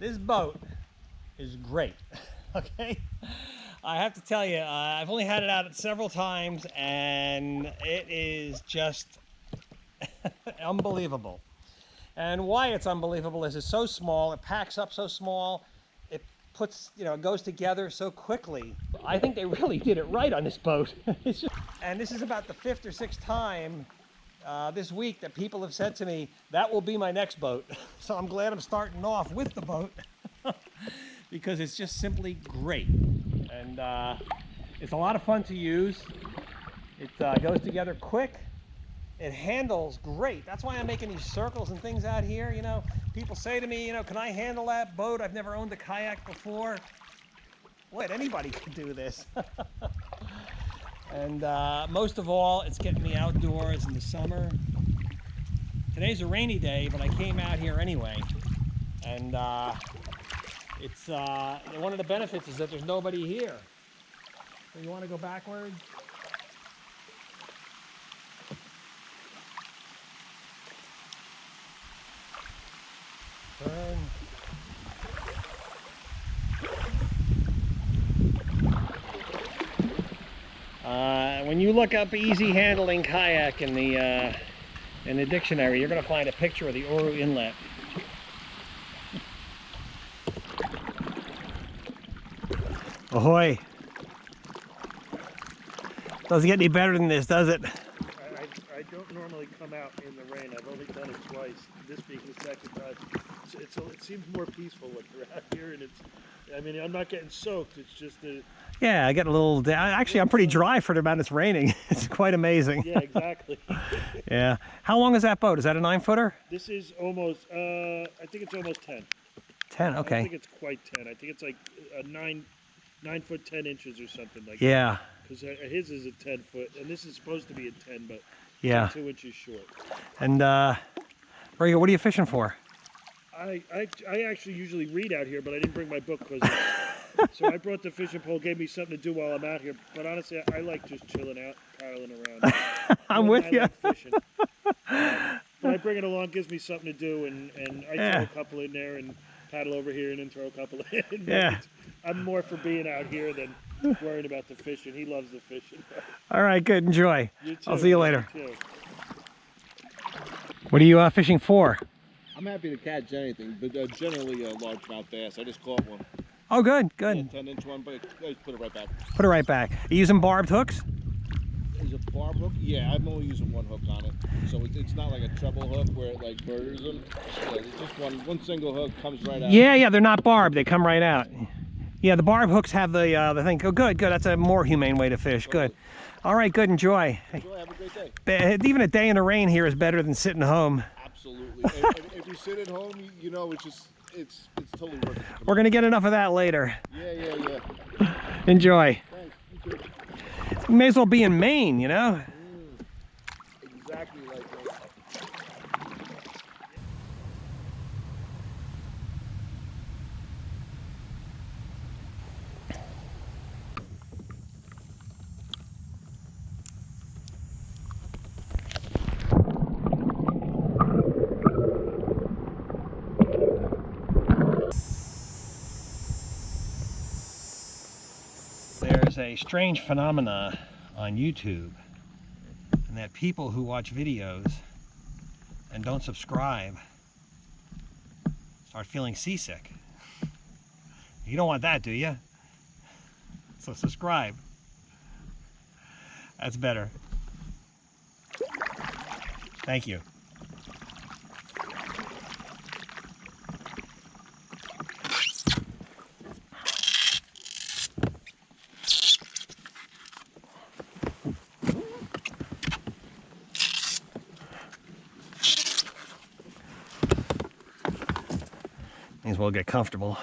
This boat is great, okay? I have to tell you, I've only had it out several times, and it is just unbelievable. And why it's unbelievable is it's so small, it packs up so small, it puts, it goes together so quickly. I think they really did it right on this boat. And this is about the 5th or 6th time this week that people have said to me, that will be my next boat. So I'm glad I'm starting off with the boat because it's just simply great. And it's a lot of fun to use. It goes together quick. It handles great. That's why I'm making these circles and things out here. People say to me, can I handle that boat? I've never owned a kayak before. What? Anybody can do this. And most of all, it's getting me outdoors in the summer. Today's a rainy day, but I came out here anyway. And it's one of the benefits is that there's nobody here. So you want to go backwards? Turn. When you look up easy handling kayak in the dictionary, you're going to find a picture of the Oru Inlet. Ahoy! Doesn't get any better than this, does it? I don't normally come out in the rain. I've only done it twice. This being the second time, it seems more peaceful when you're out here, and I'm not getting soaked. It's just yeah, I get a little. Actually, I'm pretty dry for the amount it's raining. It's quite amazing. Yeah, exactly. Yeah. How long is that boat? Is that a 9-footer? This is almost. I think it's almost 10. 10. Okay. I don't think it's quite 10. I think it's like a 9 foot 10 inches or something like yeah. that. Because his is a 10 foot, and this is supposed to be a 10, but yeah, 2 inches short. And what are you fishing for? I actually usually read out here, but I didn't bring my book because. So I brought the fishing pole, gave me something to do while I'm out here. But honestly, I like just chilling out, paddling around. I'm with you. Like fishing. When I bring it along, gives me something to do, and I throw a couple in there and paddle over here and then throw a couple in. Yeah. I'm more for being out here than worrying about the fishing. He loves the fishing. All right, good. Enjoy. You too. I'll see you later. You too. What are you fishing for? I'm happy to catch anything, but generally a largemouth bass. I just caught one. Oh, good, good. Yeah, 10-inch one, but I just put it right back. Put it right back. Are you using barbed hooks? Is it barb hook? Yeah, I'm only using one hook on it. So it's not like a treble hook where it like murders them. Yeah, it's just one single hook comes right out. Yeah, they're not barbed. They come right out. Yeah, the barb hooks have the thing. Oh, good. That's a more humane way to fish. Good. All right, good. Enjoy. Enjoy. Have a great day. Even a day in the rain here is better than sitting home. Absolutely. if you sit at home, it's totally worth it. We're going to get enough of that later. Yeah. Enjoy. Thanks. You too. You may as well be in Maine, Exactly like that. There's a strange phenomena on YouTube, and that people who watch videos and don't subscribe start feeling seasick. You don't want that, do you? So subscribe. That's better. Thank you. May as well get comfortable.